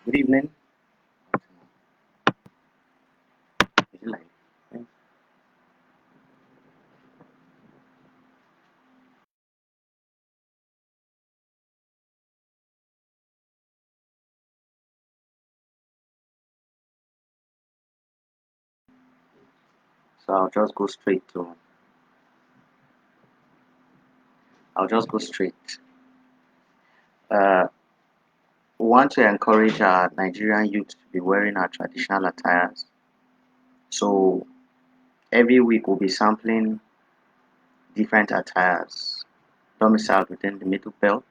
Good evening. Is it live? Yeah. So I'll just go straight. Uh, we want to encourage our Nigerian youth to be wearing our traditional attires. So every week we'll be sampling different attires domiciled within the Middle Belt,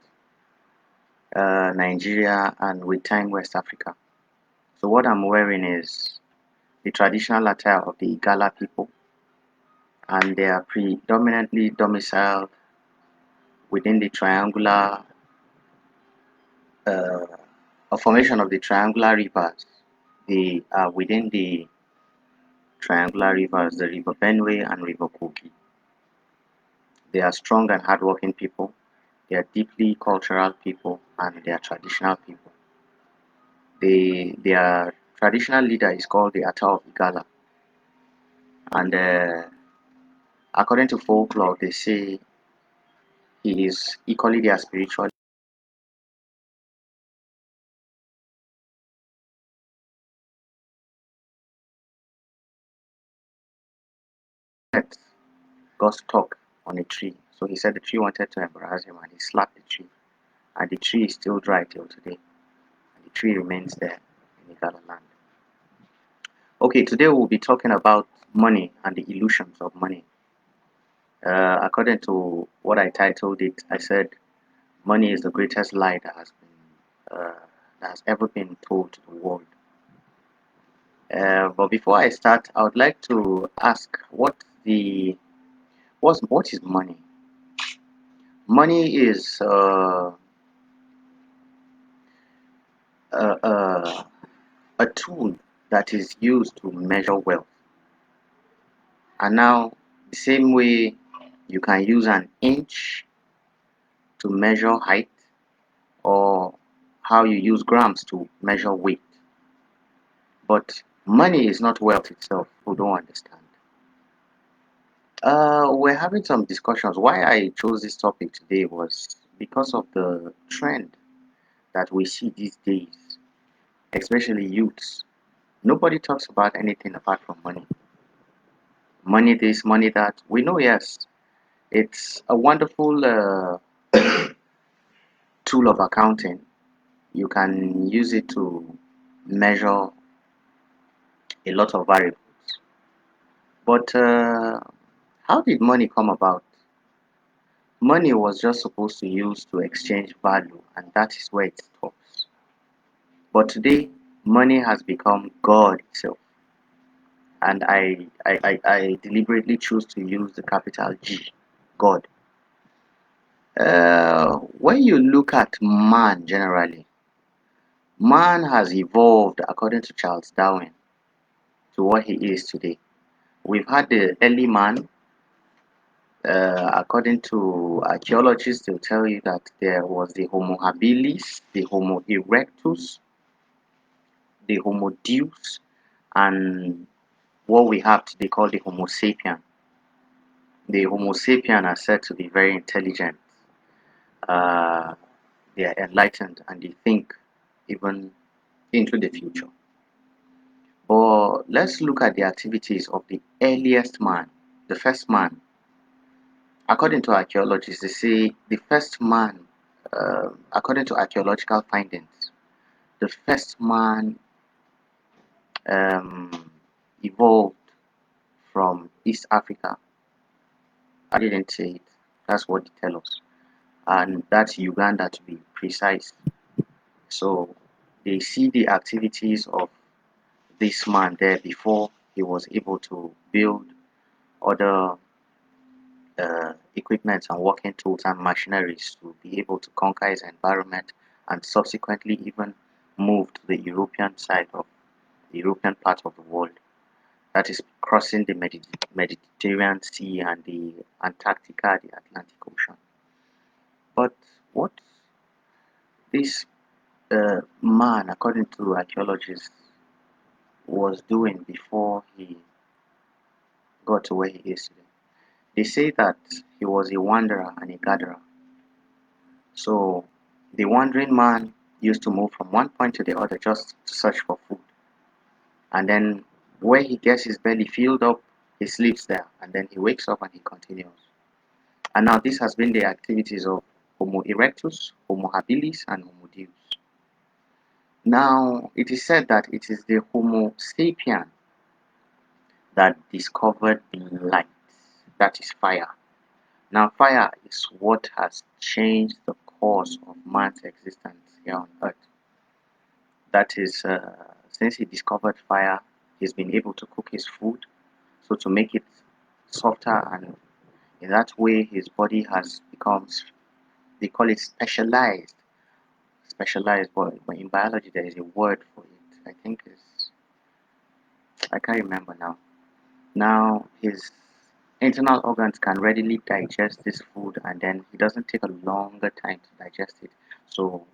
Nigeria, and with time West Africa. So what I'm wearing is the traditional attire of the Igala people, and they are predominantly domiciled within the triangular uh, a formation of the triangular rivers. They are within the triangular rivers, the River Benue and River Kogi. They are strong and hardworking people. They are deeply cultural people and they are traditional people. Their traditional leader is called the Ata of Igala. And according to folklore, they say he is equally their spiritual. Got stuck on a tree. So he said the tree wanted to embarrass him and he slapped the tree. And the tree is still dry till today. And the tree remains there in Igala land. Okay, today we'll be talking about money and the illusions of money. According to what I titled it, I said money is the greatest lie that has ever been told to the world. But before I start, I would like to ask what is money? Money is a a tool that is used to measure wealth. And now, the same way you can use an inch to measure height, or how you use grams to measure weight. But money is not wealth itself. Who don't understand. We're having some discussions. Why I chose this topic today was because of the trend that we see these days, especially youths. Nobody talks about anything apart from money. Money this, money that. We know, yes, it's a wonderful tool of accounting. You can use it to measure a lot of variables. But how did money come about? Money was just supposed to use to exchange value, and that is where it stops. But today, money has become God itself, and I deliberately choose to use the capital G, God. When you look at man generally, man has evolved according to Charles Darwin to what he is today. We've had the early man. According to archaeologists, they'll tell you that there was the Homo habilis, the Homo erectus, the Homo deus, and what we have today called the Homo sapien. The Homo sapien are said to be very intelligent. Uh, they are enlightened and they think even into the future. But let's look at the activities of the earliest man, the first man. According to archaeologists, they say the first man, according to archaeological findings, the first man um, evolved from East Africa. I didn't say it. That's what they tell us. And that's Uganda to be precise. So they see the activities of this man there before he was able to build other equipment and working tools and machineries to be able to conquer his environment and subsequently even move to the European side of the European part of the world. That is crossing the Mediterranean Sea and the Antarctica, the Atlantic Ocean. But what this man, according to archaeologists, was doing before he got to where he is today. They say that he was a wanderer and a gatherer. So the wandering man used to move from one point to the other just to search for food. And then where he gets his belly filled up, he sleeps there. And then he wakes up and he continues. And now this has been the activities of Homo erectus, Homo habilis, and Homo deus. Now it is said that it is the Homo sapien that discovered light, that is fire. Now fire is what has changed the course of man's existence here on earth. That is, since he discovered fire, he's been able to cook his food, so to make it softer, and in that way his body has become, they call it specialized. Specialized, but in biology there is a word for it. I think it's, I can't remember now. Now his internal organs can readily digest this food, and then it doesn't take a longer time to digest it. So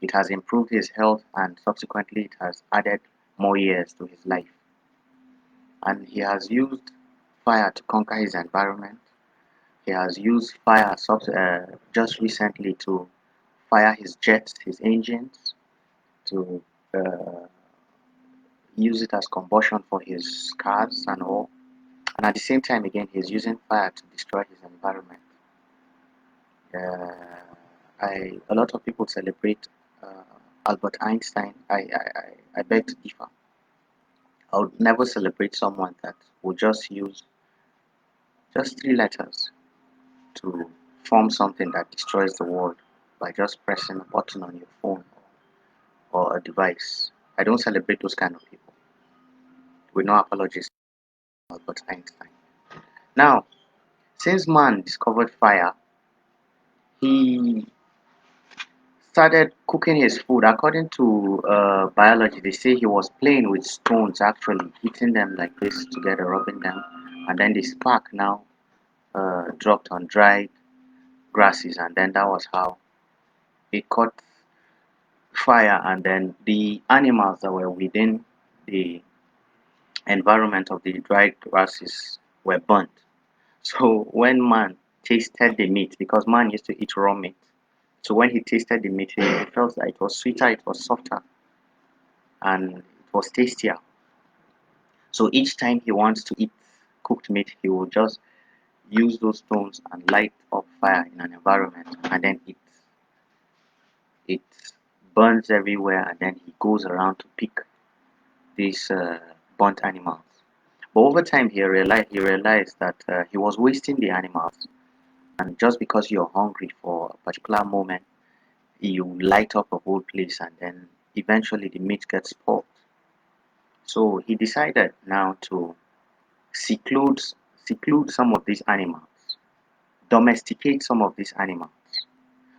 it has improved his health, and subsequently it has added more years to his life. And he has used fire to conquer his environment. He has used fire just recently to fire his jets, his engines, to uh, use it as combustion for his cars and all. And at the same time, again, he's using fire to destroy his environment. Uh, a lot of people celebrate Albert Einstein. I beg to differ. I would never celebrate someone that would just use just three letters to form something that destroys the world by just pressing a button on your phone or a device. I don't celebrate those kind of people. With no apologies to Albert Einstein. Now, since man discovered fire, he started cooking his food. According to biology, they say he was playing with stones, actually hitting them like this together, rubbing them, and then the spark now dropped on dry grasses, and then that was how it caught fire, and then the animals that were within the environment of the dry grasses were burnt. So when man tasted the meat, because man used to eat raw meat, so when he tasted the meat, he felt that it was sweeter, it was softer, and it was tastier. So each time he wants to eat cooked meat, he will just use those stones and light up fire in an environment, and then it burns everywhere, and then he goes around to pick these burnt animals. But over time, he realized that he was wasting the animals, and just because you're hungry for a particular moment, you light up a whole place, and then eventually the meat gets spoiled. So he decided now to seclude seclude some of these animals, domesticate some of these animals.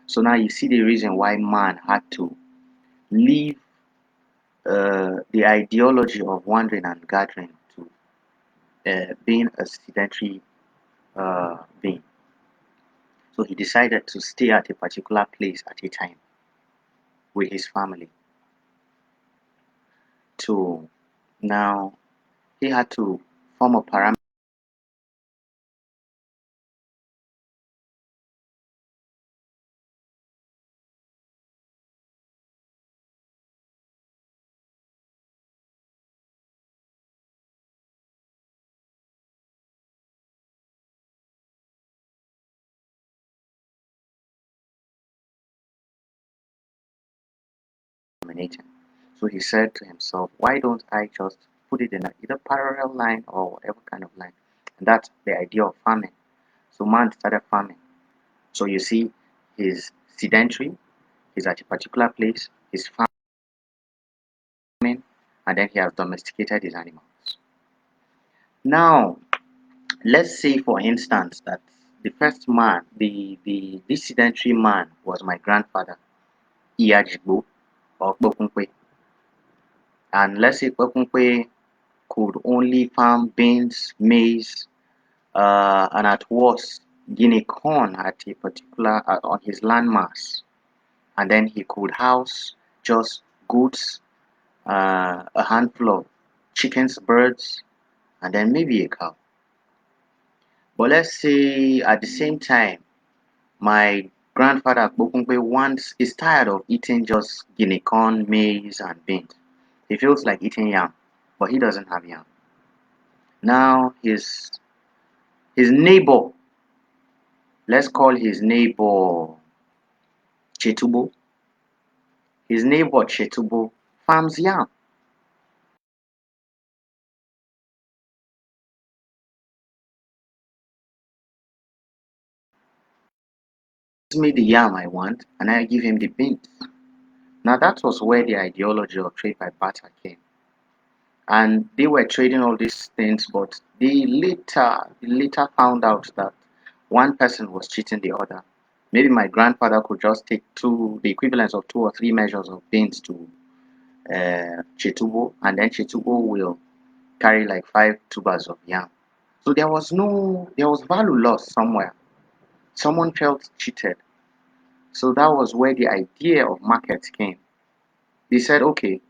So now you see the reason why man had to leave the ideology of wandering and gathering to being a sedentary being. So he decided to stay at a particular place at a time with his family. To now he had to form a parameter dominating. So he said to himself, why don't I just put it in a either parallel line or whatever kind of line? And that's the idea of farming. So man started farming. So you see, he's sedentary, he's at a particular place, he's farming, and then he has domesticated his animals. Now, let's say for instance that the first man, the this sedentary man was my grandfather, Iyajigbo or Kpokunkwe. And let's say Kpokunkwe could only farm beans, maize, and at worst guinea corn at a particular on his landmass, and then he could house just goats, a handful of chickens, birds, and then maybe a cow. But let's say at the same time, my grandfather Akbokungbe once is tired of eating just guinea corn, maize, and beans. He feels like eating yam, but he doesn't have yam. Now his neighbor, let's call his neighbor Chetubo. His neighbor Chetubo farms yam. Gives me the yam I want, and I give him the beans. Now that was where the ideology of trade by barter came. And they were trading all these things, but they later found out that one person was cheating the other. Maybe my grandfather could just take the equivalence of 2 or 3 measures of beans to Chetubo, and then Chetubo will carry like 5 tubers of yam. So there was value lost somewhere. Someone felt cheated. So that was where the idea of markets came. They said, okay,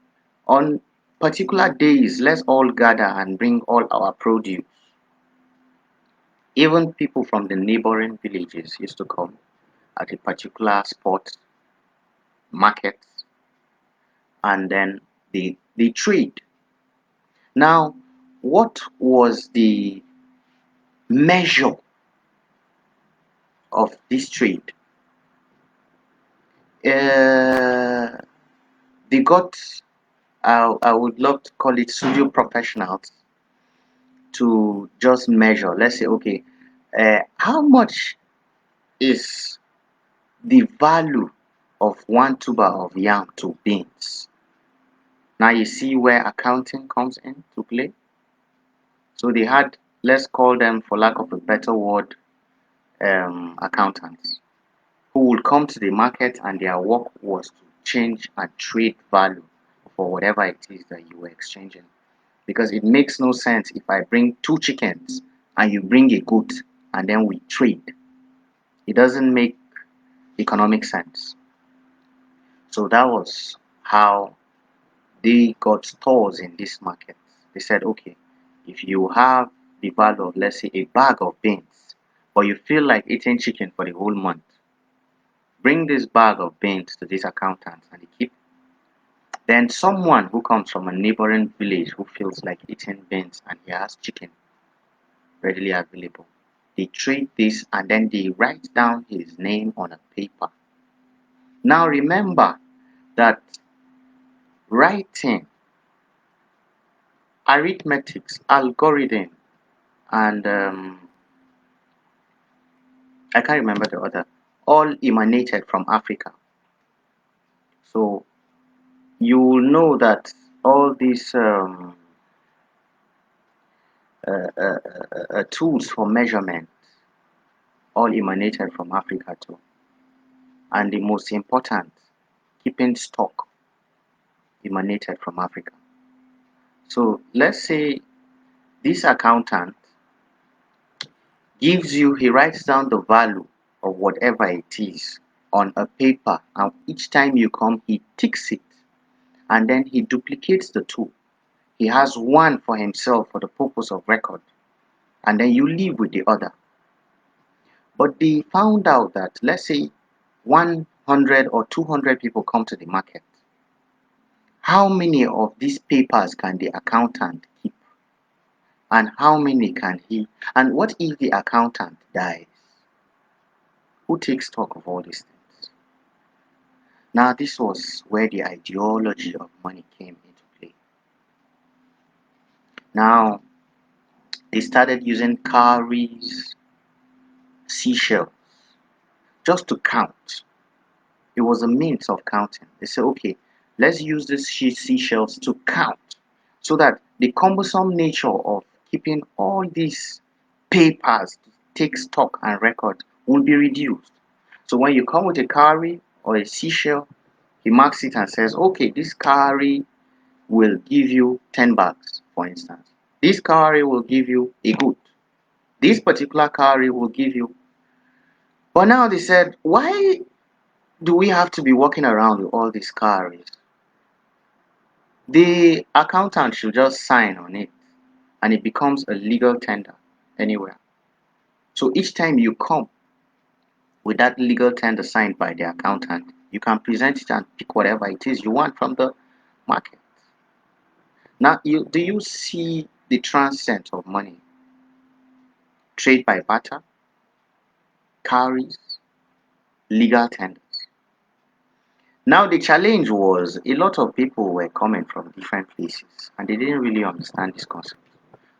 on particular days, let's all gather and bring all our produce. Even people from the neighboring villages used to come at a particular spot, market, and then they trade. Now, what was the measure of this trade? Uh, they got, I would love to call it studio professionals to just measure. Let's say, okay, how much is the value of 1 tuber of yam to beans? Now you see where accounting comes in to play. So they had, let's call them, for lack of a better word, accountants who would come to the market and their work was to change and trade value for whatever it is that you were exchanging. Because it makes no sense if I bring 2 chickens and you bring a goat and then we trade. It doesn't make economic sense. So that was how they got stores in this market. They said, okay, if you have the value of, let's say, a bag of beans, but you feel like eating chicken for the whole month, bring this bag of beans to this accountant and they keep. Then someone who comes from a neighboring village who feels like eating beans and he has chicken readily available, they trade this and then they write down his name on a paper. Now remember that writing, arithmetics, algorithm, and I can't remember the other, all emanated from Africa. So you will know that all these tools for measurement all emanated from Africa too. And the most important, keeping stock, emanated from Africa. So let's say this accountant he writes down the value of whatever it is on a paper, and each time you come, he ticks it and then he duplicates the two. He has one for himself for the purpose of record, and then you leave with the other. But they found out that, let's say, 100 or 200 people come to the market. How many of these papers can the accountant keep? And how many can he? And what if the accountant dies? Who takes stock of all these things? Now, this was where the ideology of money came into play. Now, they started using cowries, seashells, just to count. It was a means of counting. They said, okay, let's use these seashells to count so that the cumbersome nature of keeping all these papers to take stock and record will be reduced. So when you come with a cowrie or a seashell, he marks it and says, okay, this cowrie will give you 10 bags, for instance. This cowrie will give you a goat. This particular cowrie will give you. But now they said, why do we have to be walking around with all these cowries? The accountant should just sign on it and it becomes a legal tender anywhere. So each time you come with that legal tender signed by the accountant, you can present it and pick whatever it is you want from the market. Now, do you see the transcent of money? Trade by barter, carries, legal tenders. Now, the challenge was a lot of people were coming from different places and they didn't really understand this concept.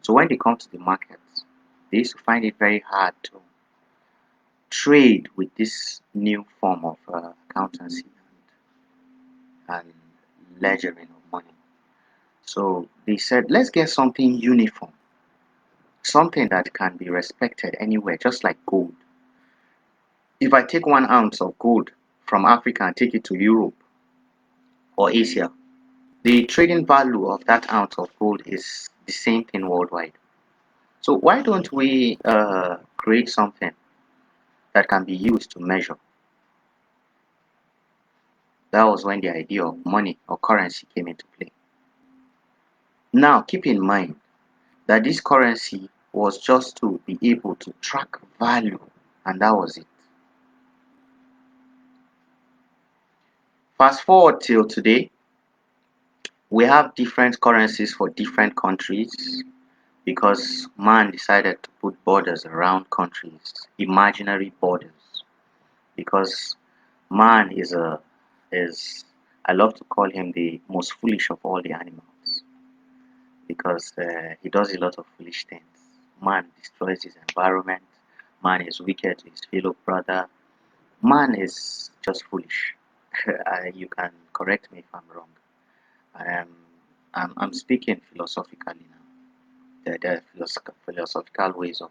So when they come to the markets, they used to find it very hard to trade with this new form of accountancy and ledgering of money. So they said, let's get something uniform, something that can be respected anywhere, just like gold. If I take 1 ounce of gold from Africa and take it to Europe or Asia, the trading value of that ounce of gold is the same thing worldwide. So why don't we create something that can be used to measure? That was when the idea of money or currency came into play. Now, keep in mind that this currency was just to be able to track value, and that was it. Fast forward till today, we have different currencies for different countries because man decided to put borders around countries, imaginary borders, because man is I love to call him the most foolish of all the animals because he does a lot of foolish things. Man destroys his environment. Man is wicked to his fellow brother. Man is just foolish. You can correct me if I'm wrong. I am, I'm speaking philosophically now. There are philosophical ways of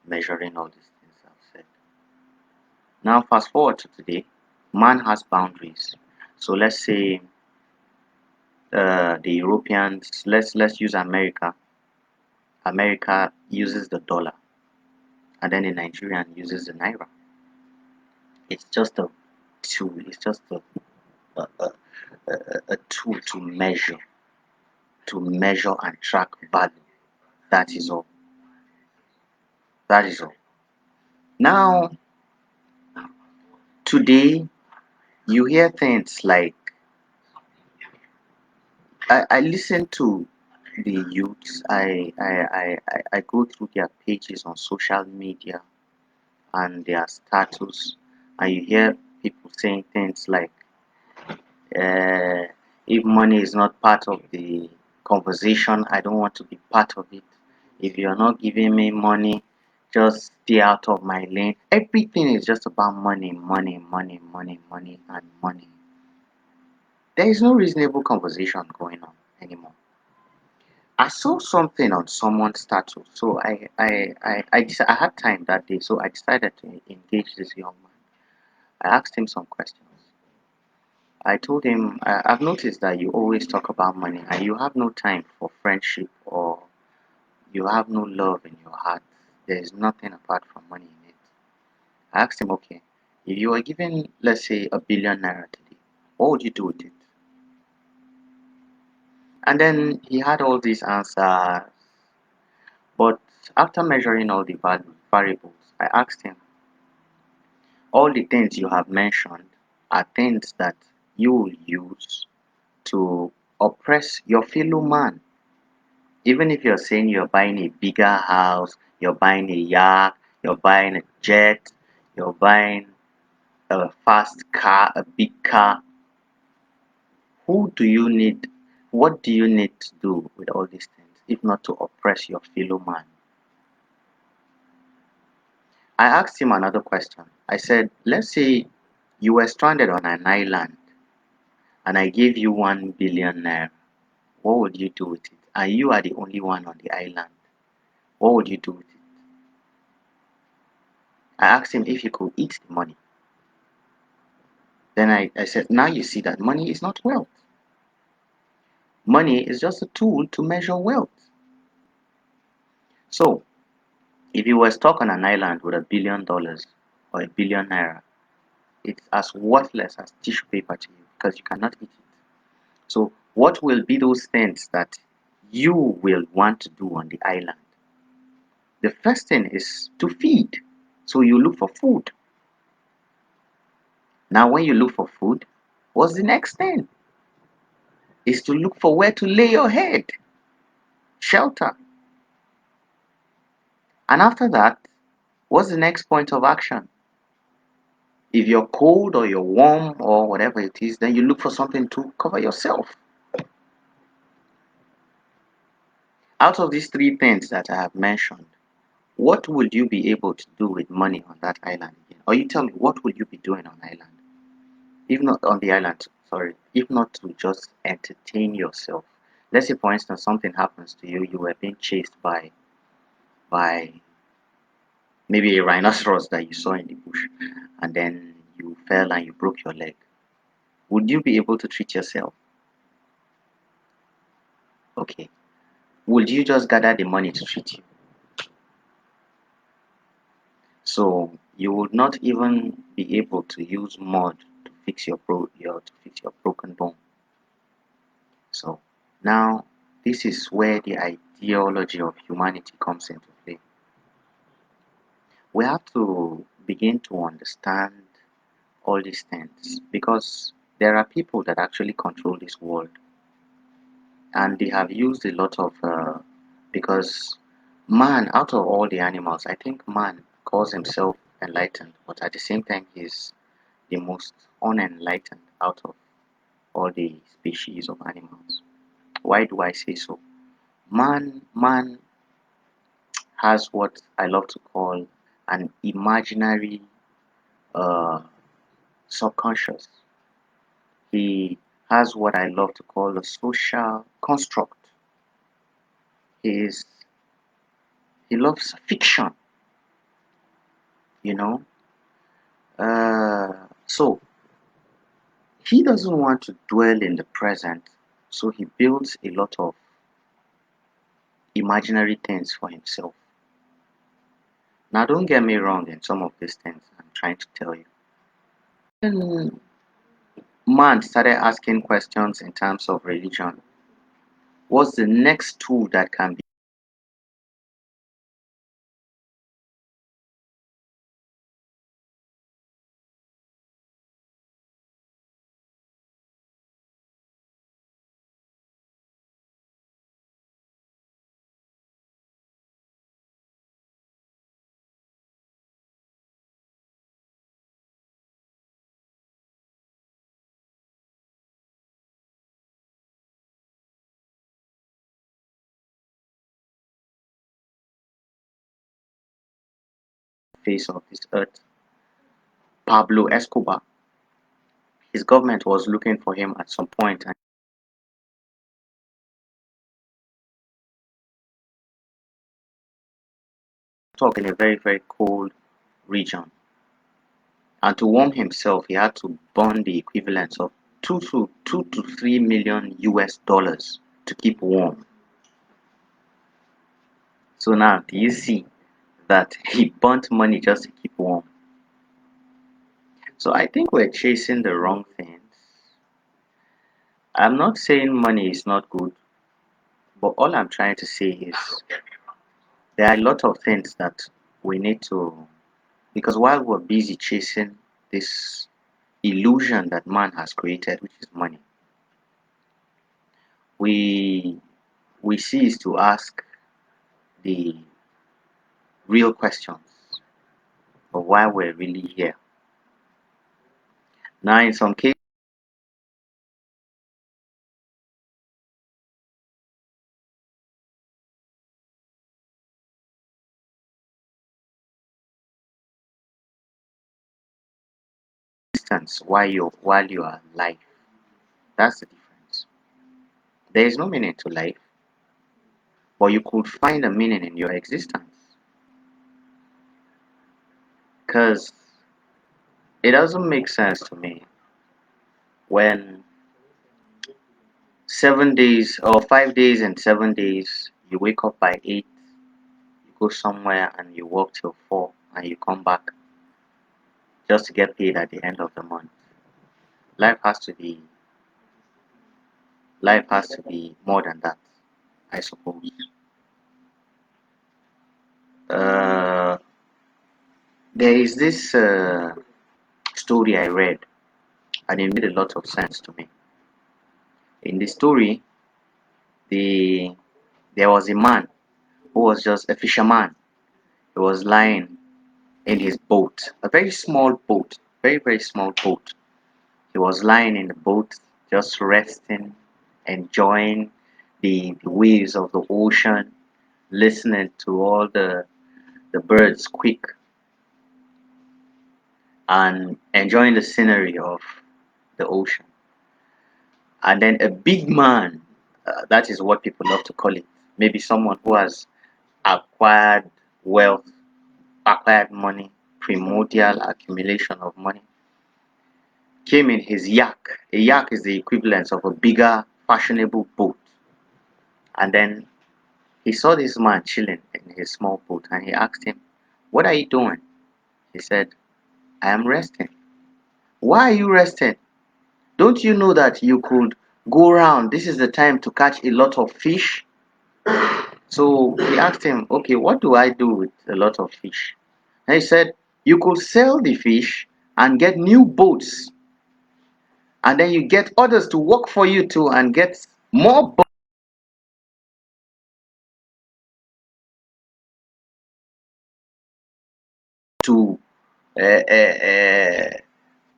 measuring all these things I've said. Now, fast forward to today, man has boundaries. So let's say the Europeans, let's use America. America uses the dollar, and then the Nigerian uses the naira. It's just a tool. It's just a, a, a tool to measure and track value. That is all. That is all. Now, today, you hear things like I listen to the youths. I go through their pages on social media and their status, and you hear people saying things like, uh, if money is not part of the conversation, I don't want to be part of it. If you're not giving me money, just stay out of my lane. Everything is just about money, money, money, money, money, and money. There is no reasonable conversation going on anymore. I saw something on someone's status, so I had time that day, so I decided to engage this young man. I asked him some questions. I told him, I've noticed that you always talk about money and you have no time for friendship or you have no love in your heart. There is nothing apart from money in it. I asked him, okay, if you were given, let's say, 1 billion naira today, what would you do with it? And then he had all these answers, but after measuring all the variables, I asked him, all the things you have mentioned are things that you will use to oppress your fellow man. Even if you're saying you're buying a bigger house, you're buying a yacht, you're buying a jet, you're buying a fast car, a big car, who do you need? What do you need to do with all these things if not to oppress your fellow man? I asked him another question. I said, let's say you were stranded on an island and I gave you 1 billion naira. What would you do with it? And you are the only one on the island. What would you do with it? I asked him if he could eat the money. Then I said, now you see that money is not wealth. Money is just a tool to measure wealth. So, if you were stuck on an island with $1 billion or 1 billion naira, it's as worthless as tissue paper to you because you cannot eat it. So, What will be those things that you will want to do on the island? The first thing is to feed. So you look for food. Now, when you look for food, what's the next thing? Is to look for where to lay your head, shelter. And after that, what's the next point of action? If you're cold or you're warm or whatever it is, then you look for something to cover yourself. Out of these three things that I have mentioned, what would you be able to do with money on that island again? Or you tell me, what would you be doing on island? If not on the island, sorry, if not to just entertain yourself. Let's say, for instance, something happens to you, you were being chased by maybe a rhinoceros that you saw in the bush, and then you fell and you broke your leg. Would you be able to treat yourself? Okay. Would you just gather the money to treat you? So you would not even be able to use mud to fix your broken bone. So now this is where the ideology of humanity comes into play. We have to begin to understand all these things because there are people that actually control this world, and they have used a lot of because man, out of all the animals, I think man calls himself enlightened, but at the same time he's the most unenlightened out of all the species of animals. Why do I say so? Man has what I love to call an imaginary uh, subconscious. He has what I love to call a social construct. He is he loves fiction, you know. So he doesn't want to dwell in the present, so he builds a lot of imaginary things for himself. Now, don't get me wrong in some of these things I'm trying to tell you. When man started asking questions in terms of religion, what's the next tool that can be the face of this earth? Pablo Escobar, his government was looking for him at some point and talk in a very, very cold region. And to warm himself, he had to burn the equivalent of 2 to 3 million US dollars to keep warm. So now, do you see that he burnt money just to keep warm? So I think we're chasing the wrong things. I'm not saying money is not good, but all I'm trying to say is there are a lot of things that we need to, because while we're busy chasing this illusion that man has created, which is money, we we cease to ask the real questions of why we're really here. Now, in some cases, while you are alive, that's the difference. There is no meaning to life, but you could find a meaning in your existence. Because it doesn't make sense to me when 7 days or 5 days and 7 days you wake up by 8, you go somewhere and you work till 4 and you come back just to get paid at the end of the month. Life has to be Life has to be more than that, I suppose. Uh, there is this story I read, and it made a lot of sense to me. In the story, the there was a man who was just a fisherman. He was lying in his boat, a very small boat, very small boat. He was lying in the boat, just resting, enjoying the waves of the ocean, listening to all the birds quick, and enjoying the scenery of the ocean. And then a big man, that is what people love to call it, maybe someone who has acquired wealth, acquired money, primordial accumulation of money, came in his yak. A yak is the equivalent of a bigger, fashionable boat. And then he saw this man chilling in his small boat and he asked him, "What are you doing?" He said, "I am resting." "Why are you resting? Don't you know that you could go around? This is the time to catch a lot of fish." So he asked him, "Okay, what do I do with a lot of fish?" And he said, "You could sell the fish and get new boats, and then you get others to work for you too and get more boats to uh, uh, uh,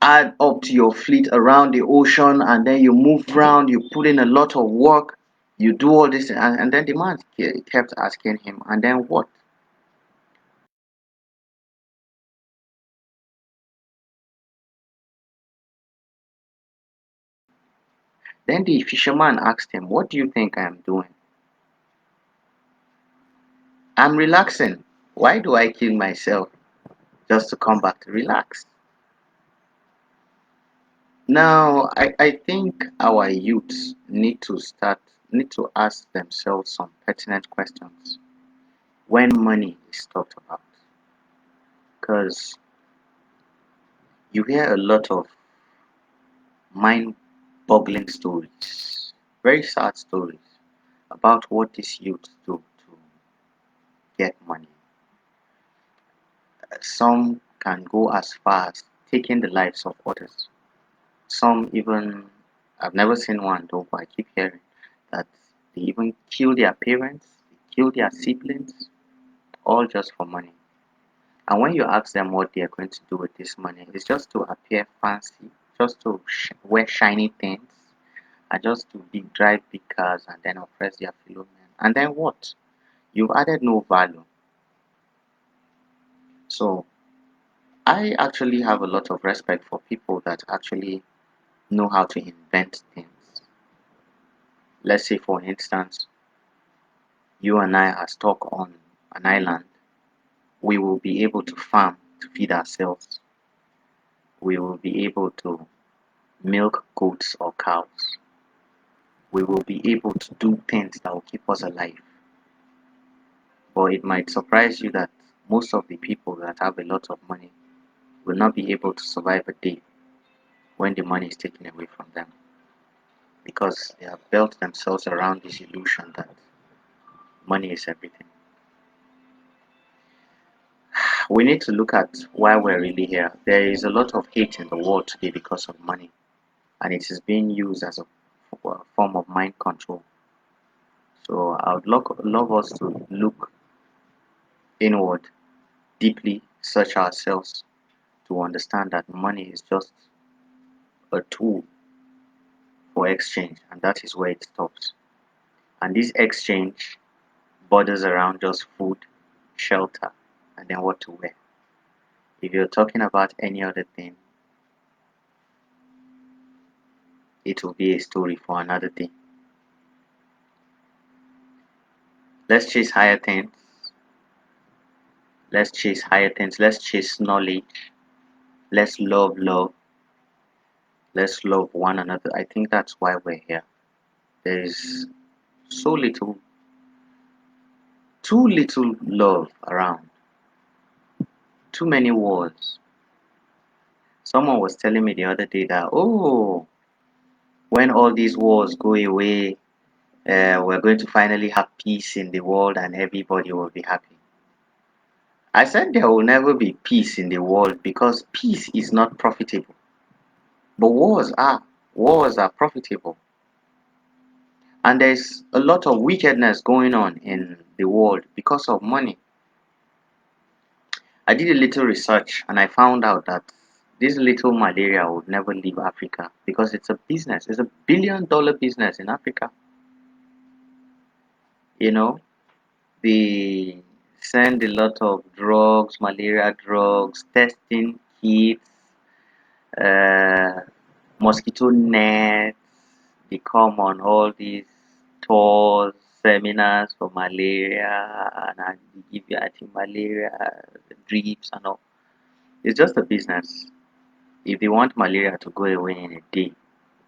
add up to your fleet around the ocean, and then you move around, you put in a lot of work, you do all this." And then the man kept asking him, "And then what?" Then the fisherman asked him, "What do you think I am doing?" "I'm relaxing. Why do I kill myself just to come back to relax?" Now, I think our youths need to ask themselves some pertinent questions when money is talked about. Because you hear a lot of mind-boggling stories, very sad stories about what these youths do to get money. Some can go as far as taking the lives of others. Some even, I've never seen one though, but I keep hearing that they even kill their parents, kill their siblings, all just for money. And when you ask them what they are going to do with this money, it's just to appear fancy, just to wear shiny things, and just to drive big cars and then oppress their fellow men. And then what? You've added no value. So I actually have a lot of respect for people that actually know how to invent things. Let's say, for instance, you and I are stuck on an island. We will be able to farm to feed ourselves. We will be able to milk goats or cows. We will be able to do things that will keep us alive. But it might surprise you that most of the people that have a lot of money will not be able to survive a day when the money is taken away from them because they have built themselves around this illusion that money is everything. We need to look at why we're really here. There is a lot of hate in the world today because of money, and it is being used as a form of mind control. So I would love us to look inward, deeply search ourselves to understand that money is just a tool for exchange, and that is where it stops. And this exchange borders around just food, shelter, and then what to wear. If you're talking about any other thing, it will be a story for another day. Let's chase higher things. Let's chase higher things. Let's chase knowledge. Let's love. Let's love one another. I think that's why we're here. There is so little, too little love around. Too many wars. Someone was telling me the other day that, oh, when all these wars go away, we're going to finally have peace in the world and everybody will be happy. I said there will never be peace in the world because peace is not profitable. But wars are. Wars are profitable. And there's a lot of wickedness going on in the world because of money. I did a little research and I found out that this little malaria would never leave Africa because it's a business. It's $1 billion business in Africa. You know, they send a lot of drugs, malaria drugs, testing kits, uh, mosquito nets. They come on all these tours, seminars for malaria, and they give you anti-malaria drips and all. It's just a business. If they want malaria to go away in a day,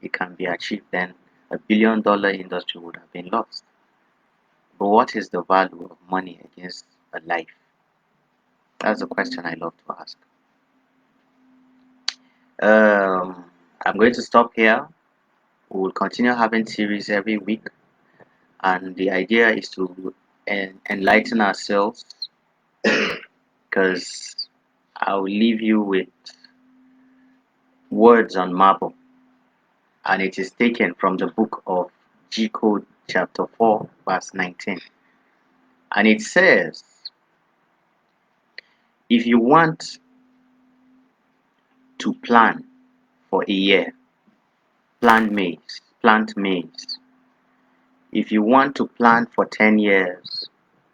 it can be achieved. Then $1 billion industry would have been lost. But what is the value of money against a life? That's a question I love to ask. I'm going to stop here. We will continue having series every week, and the idea is to enlighten ourselves because I'll leave you with words on marble, and it is taken from the book of G Code, chapter 4, verse 19. And it says, if you want to plan for a year, plant maize. If you want to plan for 10 years,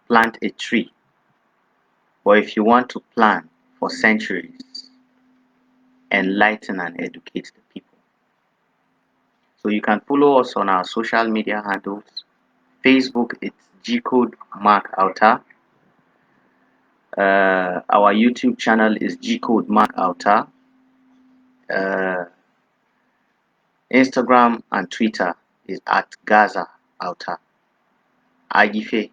plant a tree. Or if you want to plan for centuries, enlighten and educate the people. So you can follow us on our social media handles. Facebook, it's G-Code Mark Alta. Our YouTube channel is G-Code Mark Alta. Instagram and Twitter is at Gaza Alta. Agife